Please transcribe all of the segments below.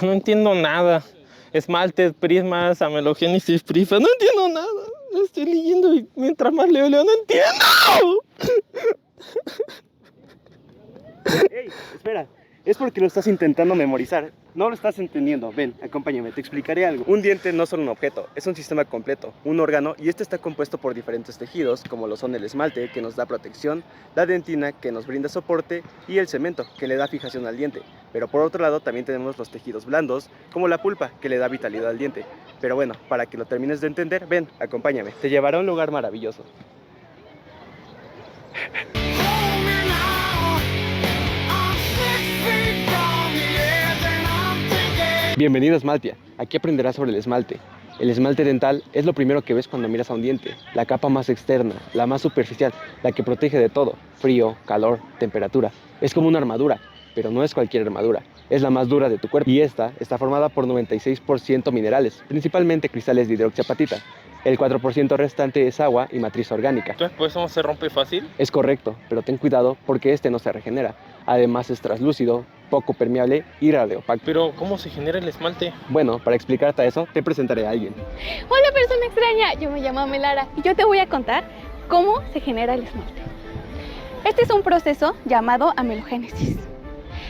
No entiendo nada. Esmaltes, prismas, amelogénesis, prismas. No entiendo nada. Lo estoy leyendo y mientras más leo, no entiendo. ¡Ey! Espera. Es porque lo estás intentando memorizar. No lo estás entendiendo. Ven, acompáñame, te explicaré algo. Un diente no es solo un objeto, es un sistema completo, un órgano, y este está compuesto por diferentes tejidos, como lo son el esmalte, que nos da protección, la dentina, que nos brinda soporte, y el cemento, que le da fijación al diente. Pero por otro lado también tenemos los tejidos blandos, como la pulpa, que le da vitalidad al diente. Pero bueno, para que lo termines de entender, ven, acompáñame. Te llevará a un lugar maravilloso. Bienvenido a Esmaltia. Aquí aprenderás sobre el esmalte. El esmalte dental es lo primero que ves cuando miras a un diente, la capa más externa, la más superficial, la que protege de todo, frío, calor, temperatura. Es como una armadura, pero no es cualquier armadura, es la más dura de tu cuerpo. Y esta está formada por 96% minerales, principalmente cristales de hidroxiapatita. El 4% restante es agua y matriz orgánica. Entonces, ¿pues eso se rompe fácil? Es correcto, pero ten cuidado porque este no se regenera. Además es translúcido, poco permeable y radiopaco. Pero, ¿cómo se genera el esmalte? Bueno, para explicarte eso, te presentaré a alguien. Hola, persona extraña, yo me llamo Melara y yo te voy a contar cómo se genera el esmalte. Este es un proceso llamado amelogénesis.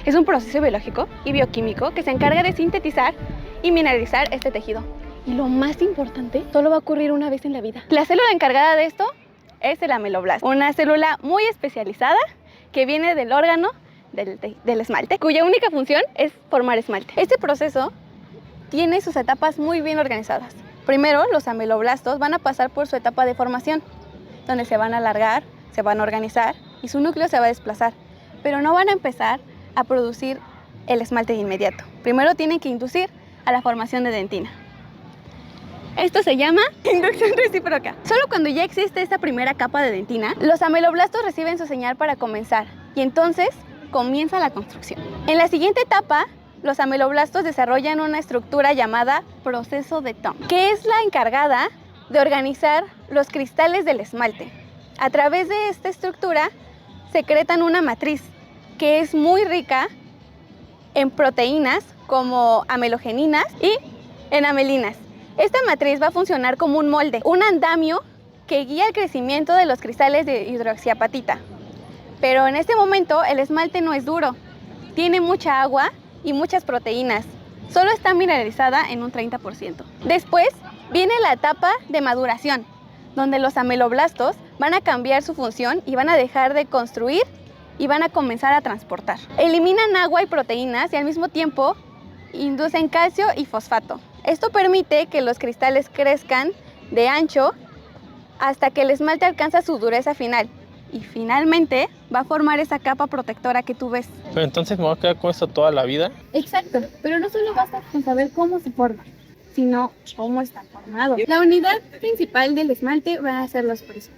Es un proceso biológico y bioquímico que se encarga de sintetizar y mineralizar este tejido. Y lo más importante, solo va a ocurrir una vez en la vida. La célula encargada de esto es el ameloblasto, una célula muy especializada que viene del órgano del esmalte, cuya única función es formar esmalte. Este proceso tiene sus etapas muy bien organizadas. Primero, los ameloblastos van a pasar por su etapa de formación, donde se van a alargar, se van a organizar y su núcleo se va a desplazar, pero no van a empezar a producir el esmalte de inmediato. Primero tienen que inducir a la formación de dentina. Esto se llama inducción recíproca. Solo cuando ya existe esta primera capa de dentina, los ameloblastos reciben su señal para comenzar y entonces comienza la construcción. En la siguiente etapa, los ameloblastos desarrollan una estructura llamada proceso de Thom, que es la encargada de organizar los cristales del esmalte. A través de esta estructura secretan una matriz que es muy rica en proteínas como amelogeninas y en amelinas. Esta matriz va a funcionar como un molde, un andamio que guía el crecimiento de los cristales de hidroxiapatita. Pero en este momento el esmalte no es duro, tiene mucha agua y muchas proteínas. Solo está mineralizada en un 30%. Después viene la etapa de maduración, donde los ameloblastos van a cambiar su función y van a dejar de construir y van a comenzar a transportar. Eliminan agua y proteínas y al mismo tiempo inducen calcio y fosfato. Esto permite que los cristales crezcan de ancho hasta que el esmalte alcanza su dureza final y finalmente va a formar esa capa protectora que tú ves. Pero entonces me voy a quedar con esto toda la vida. Exacto, pero no solo basta con saber cómo se forma, sino cómo está formado. La unidad principal del esmalte van a ser los prismas,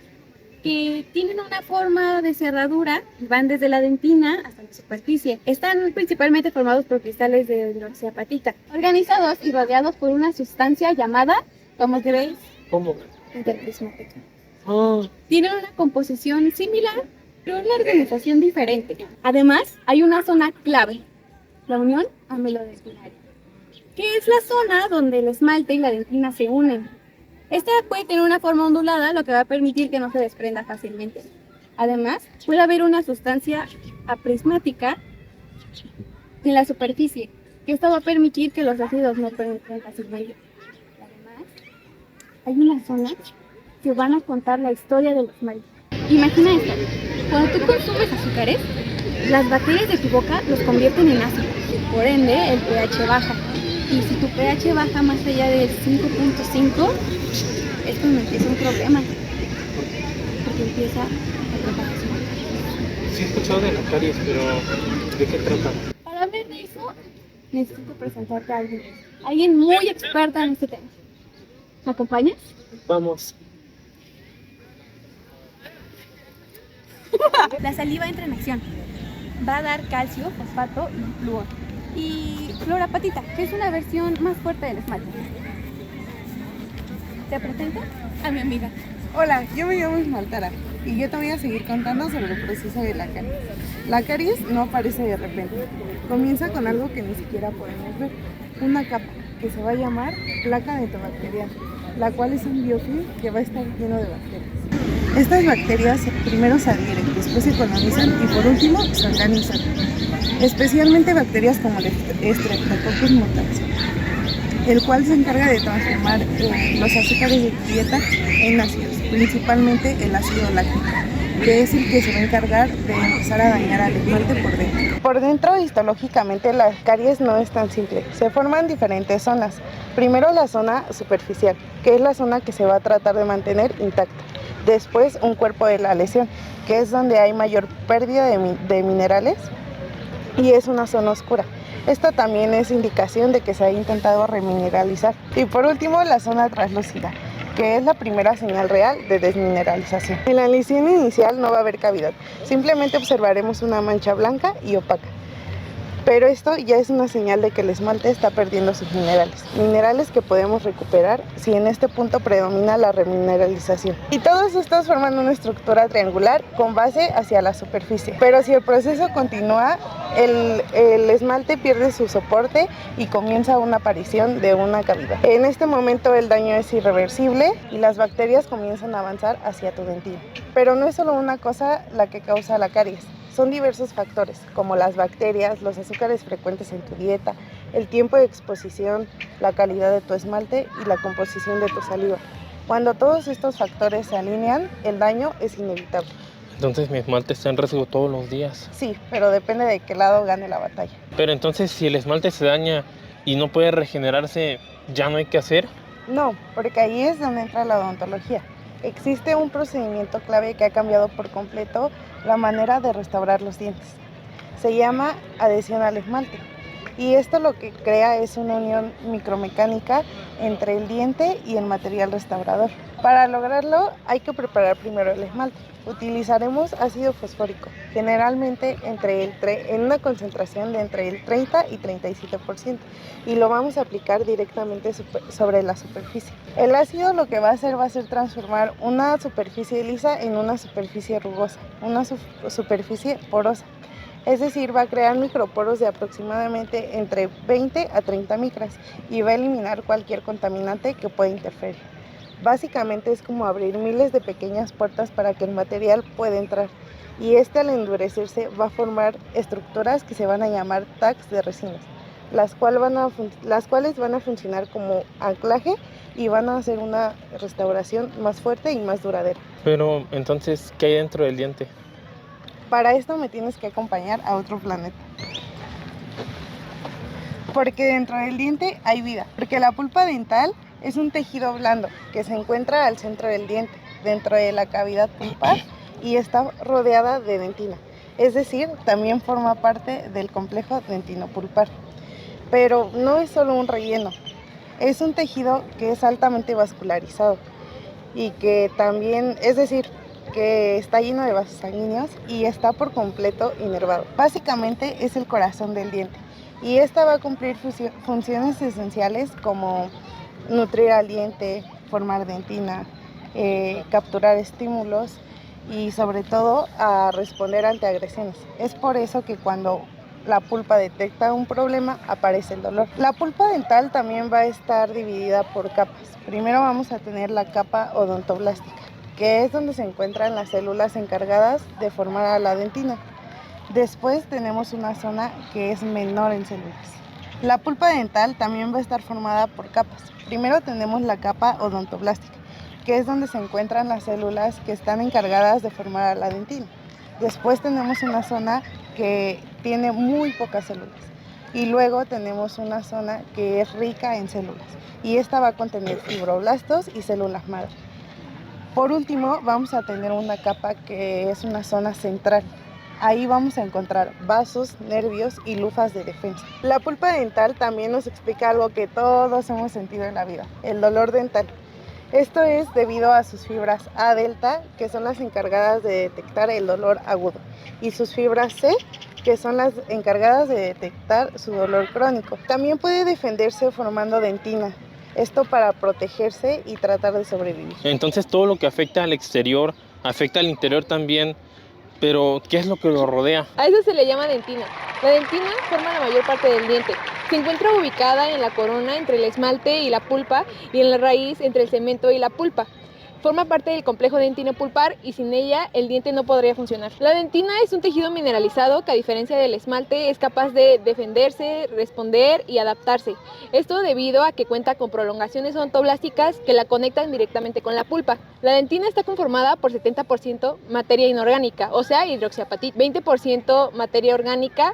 que tienen una forma de cerradura, van desde la dentina hasta la superficie. Están principalmente formados por cristales de hidroxiapatita, organizados y rodeados por una sustancia llamada, como queréis, ¿Cómo? interprismática. Ah, Tienen una composición similar, pero una organización diferente. Además, hay una zona clave, la unión amelodentinaria, que es la zona donde el esmalte y la dentina se unen. Esta puede tener una forma ondulada, lo que va a permitir que no se desprenda fácilmente. Además, puede haber una sustancia aprismática en la superficie, que esto va a permitir que los ácidos no penetren fácilmente. Además, hay una zona que van a contar la historia del esmalte. Imagina esto, cuando tú consumes azúcares, las bacterias de tu boca los convierten en ácidos, por ende el pH baja. Y si tu pH baja más allá del 5.5, es cuando empieza un problema, porque empieza la propagación. sí he escuchado de la caries, pero ¿de qué trata? Para hablar de eso, necesito presentarte a alguien muy experta en este tema. ¿Me acompañas? Vamos. La saliva entra en acción. Va a dar calcio, fosfato y flúor. Y fluorapatita, que es una versión más fuerte del esmalte. Te presento a mi amiga. Hola, yo me llamo Ismaltara. y yo te voy a seguir contando sobre el proceso de la caries. La caries no aparece de repente, comienza con algo que ni siquiera podemos ver, una capa que se va a llamar placa dentobacteriana, la cual es un biofilm que va a estar lleno de bacterias. Estas bacterias primero se adhieren, después se colonizan y por último se organizan, especialmente bacterias como el Streptococcus mutans, el cual se encarga de transformar los azúcares de tu dieta en ácidos, principalmente el ácido láctico, que es el que se va a encargar de empezar a dañar al esmalte por dentro. Por dentro, histológicamente, la caries no es tan simple. Se forman diferentes zonas. Primero la zona superficial, que es la zona que se va a tratar de mantener intacta. Después un cuerpo de la lesión, que es donde hay mayor pérdida de minerales y es una zona oscura. Esto también es indicación de que se ha intentado remineralizar. Y por último, la zona translúcida, que es la primera señal real de desmineralización. En la lesión inicial no va a haber cavidad, simplemente observaremos una mancha blanca y opaca. Pero esto ya es una señal de que el esmalte está perdiendo sus minerales que podemos recuperar si en este punto predomina la remineralización. Y todos estos forman una estructura triangular con base hacia la superficie. Pero si el proceso continúa, el esmalte pierde su soporte y comienza una aparición de una cavidad. En este momento el daño es irreversible y las bacterias comienzan a avanzar hacia tu dentina. Pero no es solo una cosa la que causa la caries. Son diversos factores, como las bacterias, los azúcares frecuentes en tu dieta, el tiempo de exposición, la calidad de tu esmalte y la composición de tu saliva. Cuando todos estos factores se alinean, el daño es inevitable. Entonces mi esmalte está en riesgo todos los días. Sí, pero depende de qué lado gane la batalla. Pero entonces si el esmalte se daña y no puede regenerarse, ¿ya no hay que hacer? No, porque ahí es donde entra la odontología. Existe un procedimiento clave que ha cambiado por completo la manera de restaurar los dientes. Se llama adhesión al esmalte. Y esto lo que crea es una unión micromecánica entre el diente y el material restaurador. Para lograrlo hay que preparar primero el esmalte. Utilizaremos ácido fosfórico, generalmente en una concentración de entre el 30 y 37%, y lo vamos a aplicar directamente sobre la superficie. El ácido lo que va a hacer transformar una superficie lisa en una superficie rugosa, una superficie porosa. Es decir, va a crear microporos de aproximadamente entre 20 a 30 micras y va a eliminar cualquier contaminante que pueda interferir. Básicamente es como abrir miles de pequeñas puertas para que el material pueda entrar, y al endurecerse va a formar estructuras que se van a llamar tags de resinas, las cuales van a funcionar como anclaje y van a hacer una restauración más fuerte y más duradera. Pero entonces, ¿qué hay dentro del diente? Para esto me tienes que acompañar a otro planeta. Porque dentro del diente hay vida. Porque la pulpa dental es un tejido blando que se encuentra al centro del diente, dentro de la cavidad pulpar, y está rodeada de dentina. Es decir, también forma parte del complejo dentino-pulpar. Pero no es solo un relleno. Es un tejido que es altamente vascularizado y que también, es decir, que está lleno de vasos sanguíneos y está por completo inervado. Básicamente es el corazón del diente y esta va a cumplir funciones esenciales como nutrir al diente, formar dentina, capturar estímulos y sobre todo a responder ante agresiones. Es por eso que cuando la pulpa detecta un problema aparece el dolor. La pulpa dental también va a estar dividida por capas. Primero vamos a tener la capa odontoblástica, que es donde se encuentran las células encargadas de formar a la dentina. Después tenemos una zona que es menor en células. La pulpa dental también va a estar formada por capas. Primero tenemos la capa odontoblástica, que es donde se encuentran las células que están encargadas de formar a la dentina. Después tenemos una zona que tiene muy pocas células. Y luego tenemos una zona que es rica en células. Y esta va a contener fibroblastos y células madre. Por último, vamos a tener una capa que es una zona central. Ahí vamos a encontrar vasos, nervios y lufas de defensa. La pulpa dental también nos explica algo que todos hemos sentido en la vida, el dolor dental. Esto es debido a sus fibras A delta, que son las encargadas de detectar el dolor agudo, y sus fibras C, que son las encargadas de detectar su dolor crónico. También puede defenderse formando dentina. Esto para protegerse y tratar de sobrevivir. Entonces todo lo que afecta al exterior afecta al interior también, pero ¿qué es lo que lo rodea? A eso se le llama dentina. La dentina forma la mayor parte del diente. Se encuentra ubicada en la corona entre el esmalte y la pulpa y en la raíz entre el cemento y la pulpa. Forma parte del complejo dentino-pulpar y sin ella el diente no podría funcionar. La dentina es un tejido mineralizado que, a diferencia del esmalte, es capaz de defenderse, responder y adaptarse. Esto debido a que cuenta con prolongaciones odontoblásticas que la conectan directamente con la pulpa. La dentina está conformada por 70% materia inorgánica, o sea, hidroxiapatita, 20% materia orgánica,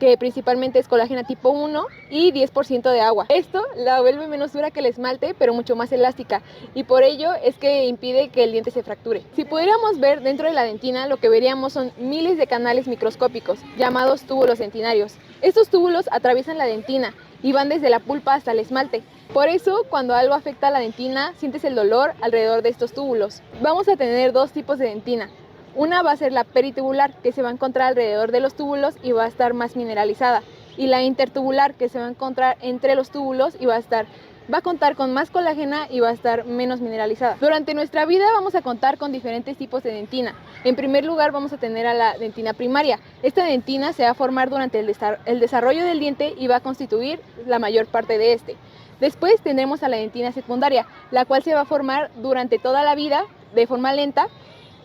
que principalmente es colágeno tipo 1, y 10% de agua. Esto la vuelve menos dura que el esmalte, pero mucho más elástica, y por ello es que impide que el diente se fracture. Si pudiéramos ver dentro de la dentina, lo que veríamos son miles de canales microscópicos, llamados túbulos dentinarios. Estos túbulos atraviesan la dentina y van desde la pulpa hasta el esmalte. Por eso, cuando algo afecta a la dentina, sientes el dolor alrededor de estos túbulos. Vamos a tener dos tipos de dentina. Una va a ser la peritubular, que se va a encontrar alrededor de los túbulos y va a estar más mineralizada. Y la intertubular, que se va a encontrar entre los túbulos y va a contar con más colágena y va a estar menos mineralizada. Durante nuestra vida vamos a contar con diferentes tipos de dentina. En primer lugar vamos a tener a la dentina primaria. Esta dentina se va a formar durante el desarrollo del diente y va a constituir la mayor parte de este. Después tendremos a la dentina secundaria, la cual se va a formar durante toda la vida de forma lenta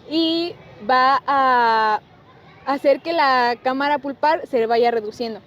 y va a hacer que la cámara pulpar se vaya reduciendo.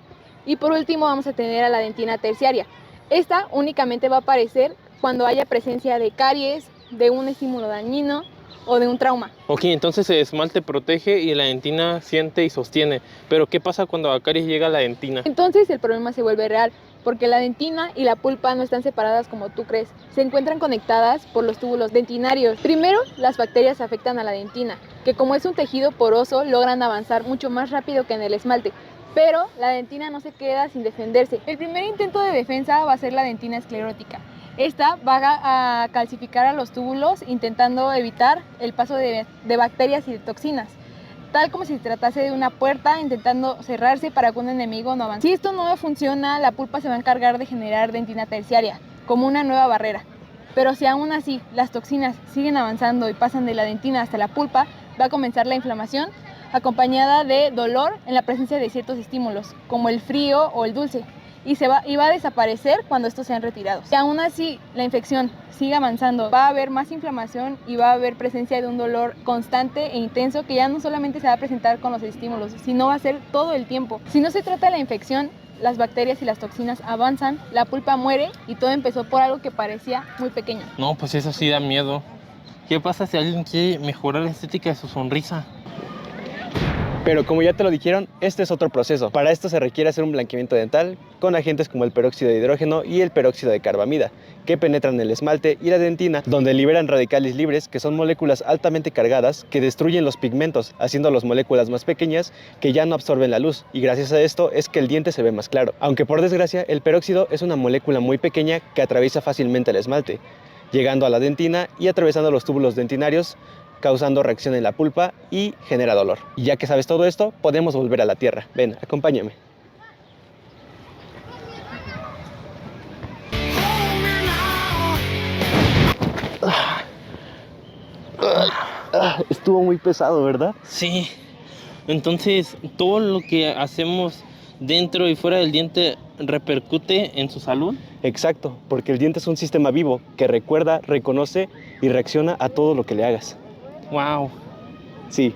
Y por último vamos a tener a la dentina terciaria. Esta únicamente va a aparecer cuando haya presencia de caries, de un estímulo dañino o de un trauma. Ok, entonces el esmalte protege y la dentina siente y sostiene. Pero ¿qué pasa cuando a caries llega la dentina? Entonces el problema se vuelve real, porque la dentina y la pulpa no están separadas como tú crees. Se encuentran conectadas por los túbulos dentinarios. Primero, las bacterias afectan a la dentina, que como es un tejido poroso, logran avanzar mucho más rápido que en el esmalte. Pero la dentina no se queda sin defenderse. El primer intento de defensa va a ser la dentina esclerótica. Esta va a calcificar a los túbulos, intentando evitar el paso de bacterias y de toxinas, tal como si se tratase de una puerta intentando cerrarse para que un enemigo no avance. Si esto no funciona, la pulpa se va a encargar de generar dentina terciaria, como una nueva barrera. Pero si aún así las toxinas siguen avanzando y pasan de la dentina hasta la pulpa, va a comenzar la inflamación, acompañada de dolor en la presencia de ciertos estímulos, como el frío o el dulce, y va a desaparecer cuando estos sean retirados. Si aún así la infección sigue avanzando, va a haber más inflamación y va a haber presencia de un dolor constante e intenso que ya no solamente se va a presentar con los estímulos, sino va a ser todo el tiempo. Si no se trata de la infección, las bacterias y las toxinas avanzan, la pulpa muere y todo empezó por algo que parecía muy pequeño. No, pues eso sí da miedo. ¿Qué pasa si alguien quiere mejorar la estética de su sonrisa? Pero como ya te lo dijeron, este es otro proceso. Para esto se requiere hacer un blanqueamiento dental con agentes como el peróxido de hidrógeno y el peróxido de carbamida, que penetran el esmalte y la dentina, donde liberan radicales libres, que son moléculas altamente cargadas que destruyen los pigmentos, haciendo las moléculas más pequeñas que ya no absorben la luz, y gracias a esto es que el diente se ve más claro. Aunque por desgracia, el peróxido es una molécula muy pequeña que atraviesa fácilmente el esmalte, llegando a la dentina y atravesando los túbulos dentinarios, causando reacción en la pulpa y genera dolor. Y ya que sabes todo esto, podemos volver a la tierra. Ven, acompáñame. Estuvo muy pesado, ¿verdad? Sí. Entonces, todo lo que hacemos dentro y fuera del diente repercute en su salud. Exacto, porque el diente es un sistema vivo que recuerda, reconoce y reacciona a todo lo que le hagas. Wow. Sí.